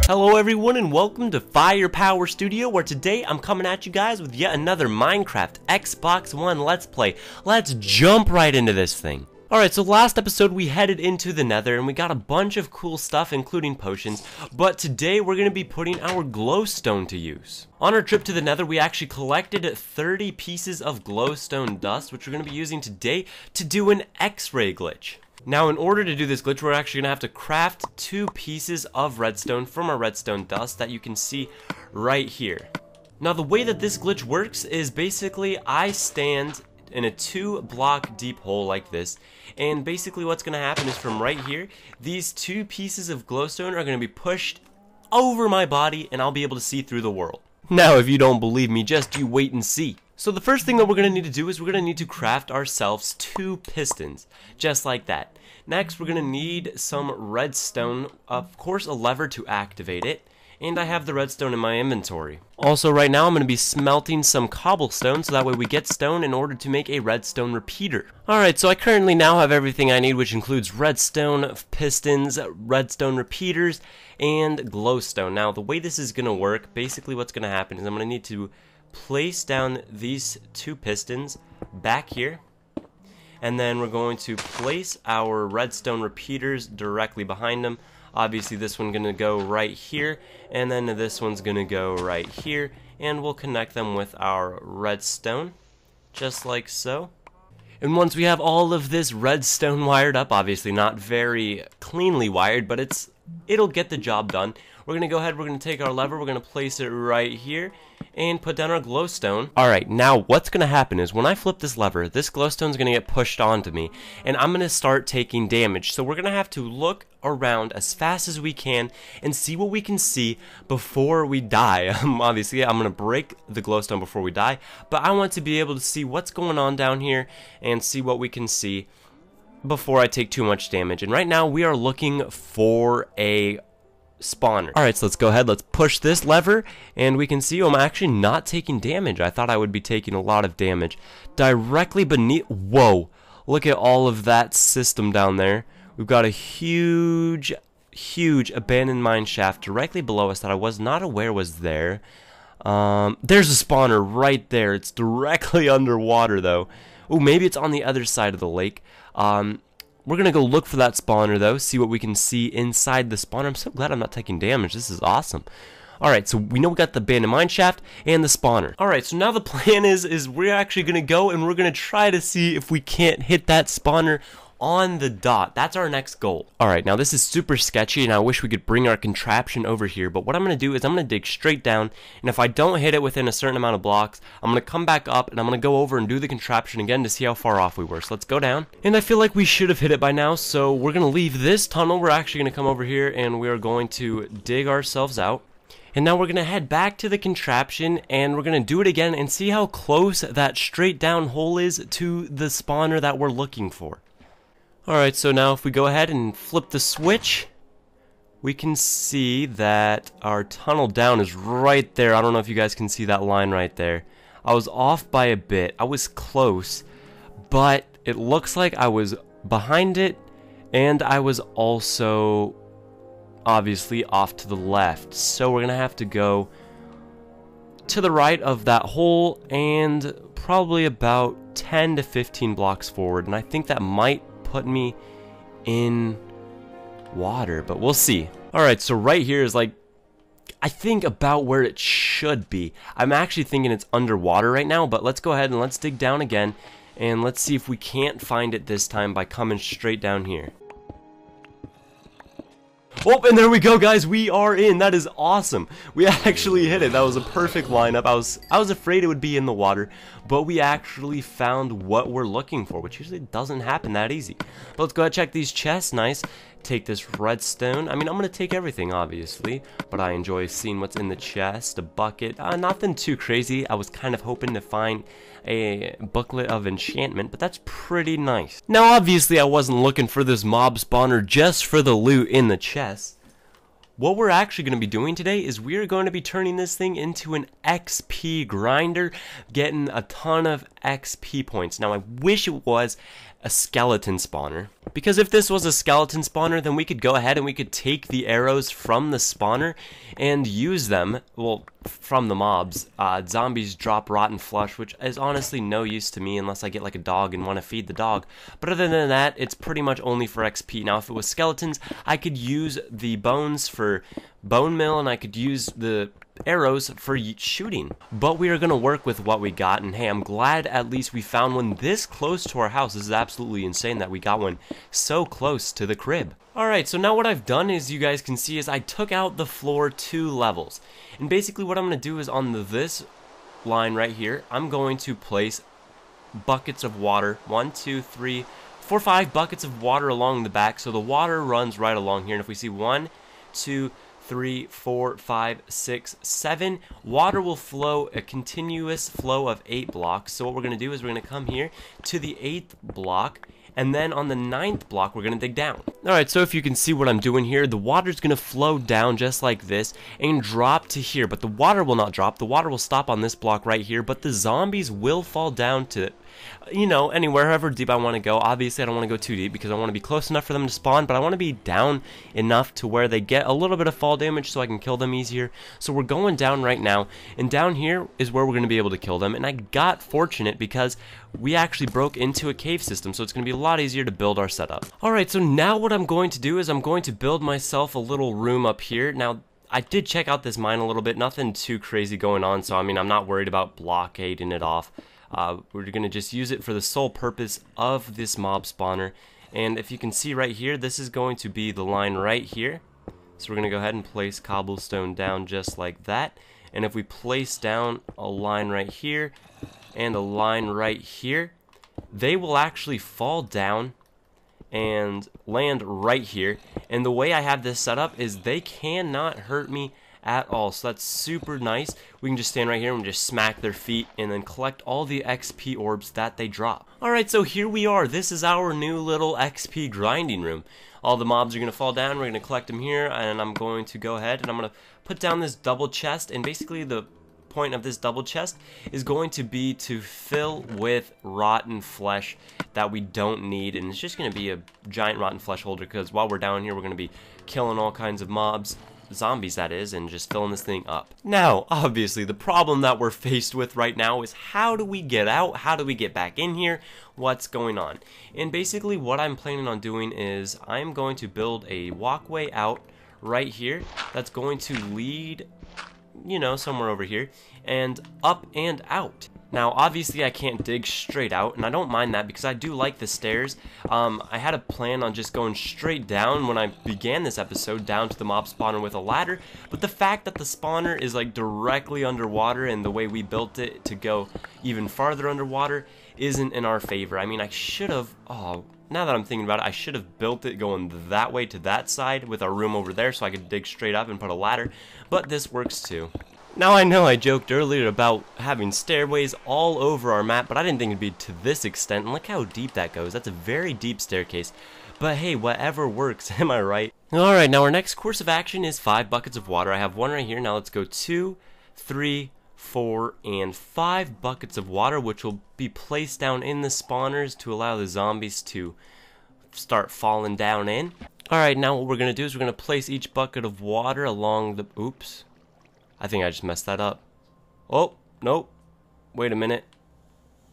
Hello everyone and welcome to Firepower Studio, where today I'm coming at you guys with yet another Minecraft Xbox One Let's Play. Let's jump right into this thing. Alright, so last episode we headed into the Nether and we got a bunch of cool stuff including potions, but today we're going to be putting our glowstone to use. On our trip to the Nether we actually collected 30 pieces of glowstone dust, which we're going to be using today to do an X-ray glitch. Now, in order to do this glitch, we're actually going to have to craft 2 pieces of redstone from our redstone dust that you can see right here. Now, the way that this glitch works is basically I stand in a 2-block deep hole like this, and basically what's going to happen is from right here, these 2 pieces of glowstone are going to be pushed over my body, and I'll be able to see through the world. Now, if you don't believe me, just you wait and see. So the first thing that we're going to need to do is we're going to need to craft ourselves 2 pistons, just like that. Next, we're going to need some redstone, of course a lever to activate it, and I have the redstone in my inventory. Also, right now I'm going to be smelting some cobblestone so that way we get stone in order to make a redstone repeater. Alright, so I currently now have everything I need, which includes redstone, pistons, redstone repeaters, and glowstone. Now, the way this is going to work, basically what's going to happen is I'm going to need to place down these 2 pistons back here, and then we're going to place our redstone repeaters directly behind them. Obviously this one's gonna go right here, and then this one's gonna go right here, and we'll connect them with our redstone just like so. And once we have all of this redstone wired up, obviously not very cleanly wired, but it'll get the job done. We're going to go ahead, we're going to take our lever, we're going to place it right here, and put down our glowstone. Alright, now what's going to happen is when I flip this lever, this glowstone is going to get pushed onto me, and I'm going to start taking damage. So we're going to have to look around as fast as we can and see what we can see before we die. Obviously, I'm going to break the glowstone before we die, but I want to be able to see what's going on down here and see what we can see before I take too much damage. And right now, we are looking for a spawner. Alright, so let's go ahead, let's push this lever, and we can see I'm actually not taking damage. I thought I would be taking a lot of damage. Directly beneath, whoa, look at all of that system down there. We've got a huge abandoned mine shaft directly below us that I was not aware was there. There's a spawner right there. It's directly underwater though. Oh, maybe it's on the other side of the lake. We're going to go look for that spawner, though, see what we can see inside the spawner. I'm so glad I'm not taking damage. This is awesome. Alright, so we know we got the abandoned mine shaft and the spawner. Alright, so now the plan is we're actually going to go and we're going to try to see if we can't hit that spawner on the dot. That's our next goal. Alright, now this is super sketchy and I wish we could bring our contraption over here, but what I'm going to do is I'm going to dig straight down, and if I don't hit it within a certain amount of blocks, I'm going to come back up and I'm going to go over and do the contraption again to see how far off we were. So let's go down, and I feel like we should have hit it by now, so we're going to leave this tunnel. We're actually going to come over here and we are going to dig ourselves out. And now we're going to head back to the contraption and we're going to do it again and see how close that straight down hole is to the spawner that we're looking for. Alright, so now if we go ahead and flip the switch, we can see that our tunnel down is right there. I don't know if you guys can see that line right there. I was off by a bit. I was close, but it looks like I was behind it, and I was also obviously off to the left. So we're going to have to go to the right of that hole and probably about 10 to 15 blocks forward, and I think that might put me in water, but we'll see. Alright, so right here is like, I think about where it should be. I'm actually thinking it's underwater right now, but let's go ahead and let's dig down again, and let's see if we can't find it this time by coming straight down here. Oh, and there we go, guys. We are in. That is awesome. We actually hit it. That was a perfect lineup. I was afraid it would be in the water, but we actually found what we're looking for, which usually doesn't happen that easy. But let's go ahead and check these chests. Nice. Take this redstone. I mean, I'm going to take everything, obviously, but I enjoy seeing what's in the chest. A bucket. Nothing too crazy. I was kind of hoping to find a booklet of enchantment, but that's pretty nice. Now, obviously, I wasn't looking for this mob spawner just for the loot in the chest. What we're actually going to be doing today is we are going to be turning this thing into an XP grinder, getting a ton of XP points. Now, I wish it was a skeleton spawner. Because if this was a skeleton spawner, then we could go ahead and we could take the arrows from the spawner and use them, well, from the mobs. Zombies drop rotten flesh, which is honestly no use to me unless I get like a dog and want to feed the dog. But other than that, it's pretty much only for XP. Now, if it was skeletons, I could use the bones for bone meal, and I could use the arrows for shooting. But we are going to work with what we got, and hey, I'm glad at least we found one this close to our house. This is absolutely insane that we got one so close to the crib. Alright, so now what I've done, as you guys can see, is I took out the floor 2 levels. And basically what I'm going to do is on this line right here, I'm going to place buckets of water, 1, 2, 3, 4, 5 buckets of water along the back, so the water runs right along here. And if we see 1, 2, 3, 4, 5, 6, 7. Water will flow a continuous flow of 8 blocks. So what we're going to do is we're going to come here to the 8th block, and then on the 9th block we're going to dig down. Alright, so if you can see what I'm doing here, the water's going to flow down just like this and drop to here, but the water will not drop. The water will stop on this block right here, but the zombies will fall down to, you know, anywhere, however deep I want to go. Obviously I don't want to go too deep because I want to be close enough for them to spawn, but I want to be down enough to where they get a little bit of fall damage so I can kill them easier. So we're going down right now, and down here is where we're going to be able to kill them. And I got fortunate because we actually broke into a cave system, so it's going to be a lot easier to build our setup. Alright, so now what I'm going to do is I'm going to build myself a little room up here. Now, I did check out this mine a little bit, nothing too crazy going on, so I mean, I'm not worried about blockading it off. We're going to just use it for the sole purpose of this mob spawner. And if you can see right here, this is going to be the line right here. So we're going to go ahead and place cobblestone down just like that. And if we place down a line right here and a line right here, they will actually fall down and land right here. And the way I have this set up is they cannot hurt me at all, so that's super nice. We can just stand right here and just smack their feet and then collect all the XP orbs that they drop. Alright, so here we are. This is our new little XP grinding room. All the mobs are going to fall down. We're going to collect them here, and I'm going to go ahead and I'm going to put down this double chest. And basically the point of this double chest is going to be to fill with rotten flesh that we don't need, and it's just going to be a giant rotten flesh holder, because while we're down here we're going to be killing all kinds of mobs, zombies that is, and just filling this thing up. Now, obviously, the problem that we're faced with right now is how do we get out? How do we get back in here? What's going on? And basically what I'm planning on doing is I'm going to build a walkway out right here that's going to lead, you know, somewhere over here and up and out. Now, obviously, I can't dig straight out, and I don't mind that because I do like the stairs. I had a plan on just going straight down when I began this episode, down to the mob spawner with a ladder, but the fact that the spawner is like directly underwater and the way we built it to go even farther underwater isn't in our favor. I mean, I should have, now that I'm thinking about it, I should have built it going that way to that side with our room over there so I could dig straight up and put a ladder, but this works too. Now, I know I joked earlier about having stairways all over our map, but I didn't think it'd be to this extent, and look how deep that goes. That's a very deep staircase. But hey, whatever works, am I right? Alright, now our next course of action is 5 buckets of water. I have one right here. Now let's go 2, 3, 4, and 5 buckets of water, which will be placed down in the spawners to allow the zombies to start falling down in. Alright, now what we're going to do is we're going to place each bucket of water along the... Oops. I think I just messed that up. Oh, nope. Wait a minute.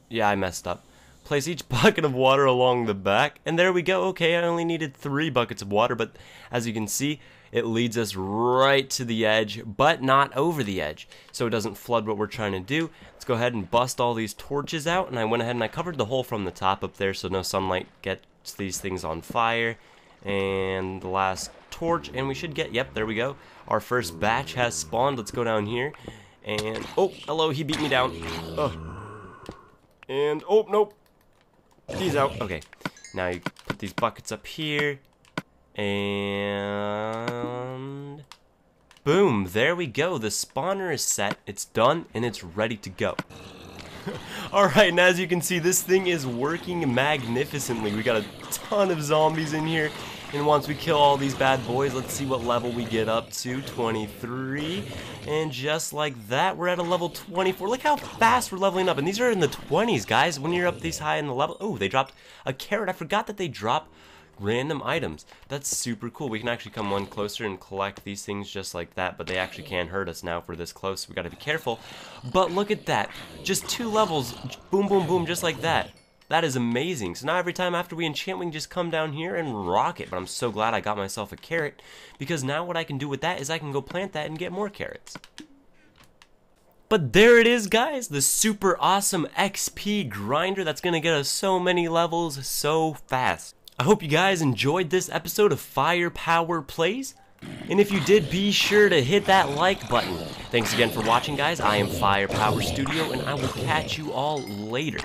Yeah, I messed up. Place each bucket of water along the back, and there we go. Okay, I only needed 3 buckets of water, but as you can see, it leads us right to the edge, but not over the edge, so it doesn't flood what we're trying to do. Let's go ahead and bust all these torches out, and I went ahead and I covered the hole from the top up there so no sunlight gets these things on fire. And the last torch, and we should get, yep, there we go. Our first batch has spawned. Let's go down here. And, oh, hello, he beat me down. Ugh. And, oh, nope. He's out. Okay, now you put these buckets up here. And boom, there we go. The spawner is set, it's done, and it's ready to go. Alright, and as you can see, this thing is working magnificently. We got a ton of zombies in here, And once we kill all these bad boys, let's see what level we get up to. 23. And just like that, we're at a level 24. Look how fast we're leveling up. And these are in the 20s, guys. When you're up this high in the level. Oh, they dropped a carrot. I forgot that they drop random items. That's super cool. We can actually come one closer and collect these things just like that, but they actually can hurt us now if we're this close, so we gotta be careful. But look at that. Just 2 levels. Boom, boom, boom, just like that. That is amazing. So now every time after we enchant, we can just come down here and rock it. But I'm so glad I got myself a carrot, because now what I can do with that is I can go plant that and get more carrots. But there it is, guys, the super awesome XP grinder that's going to get us so many levels so fast. I hope you guys enjoyed this episode of Firepower Plays. And if you did, be sure to hit that like button. Thanks again for watching, guys. I am Firepower Studio, and I will catch you all later.